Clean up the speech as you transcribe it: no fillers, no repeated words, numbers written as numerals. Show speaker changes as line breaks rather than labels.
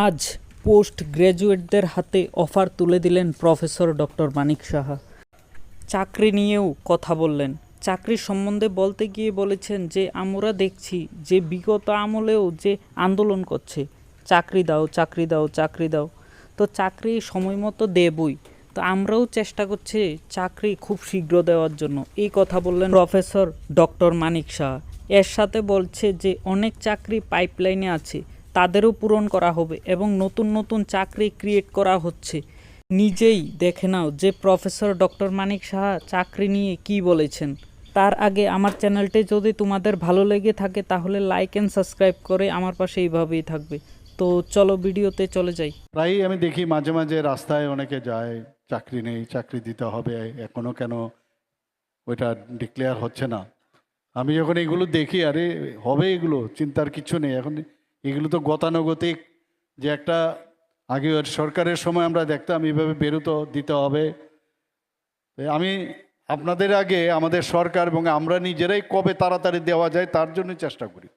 আজ পোস্ট গ্র্যাজুয়েটদের হাতে অফার তুলে দিলেন প্রফেসর ডক্টর মানিক সাহা। চাকরি নিয়েও কথা বললেন। চাকরির সম্বন্ধে বলতে গিয়ে বলেছেন যে আমরা দেখছি যে বিগত আমলেও যে আন্দোলন করছে, চাকরি দাও, চাকরি দাও, চাকরি দাও। তো চাকরি সময় মতো দেবই, তো আমরাও চেষ্টা করছি চাকরি খুব শীঘ্র দেওয়ার জন্য, এই কথা বললেন প্রফেসর ডক্টর মানিক সাহা। এর সাথে বলছে যে অনেক চাকরি পাইপলাইনে আছে, তাদেরও পূরণ করা হবে এবং নতুন নতুন চাকরি ক্রিয়েট করা হচ্ছে। নিজেই দেখে নাও যে প্রফেসর ডক্টর মানিক সাহা চাকরি নিয়ে কি বলেছেন। তার আগে আমার চ্যানেলটি যদি তোমাদের ভালো লেগে থাকে তাহলে লাইক অ্যান্ড সাবস্ক্রাইব করে আমার পাশে এইভাবেই থাকবে। তো চলো ভিডিওতে চলে যাই।
প্রায়ই আমি দেখি মাঝে মাঝে রাস্তায় অনেকে যায়, চাকরি নেই, চাকরি দিতে হবে, এখনো কেন ওইটা ডিক্লেয়ার হচ্ছে না। আমি যখন এগুলো দেখি, আরে হবে, এগুলো চিন্তার কিছু নেই। এখন এগুলো তো গতানুগতিক, যে একটা আগে সরকারের সময় আমরা দেখতাম এইভাবে বেরোতো, দিতে হবে। আমি আপনাদের আগে আমাদের সরকার এবং আমরা নিজেরাই কবে তাড়াতাড়ি দেওয়া যায় তার জন্য চেষ্টা করি।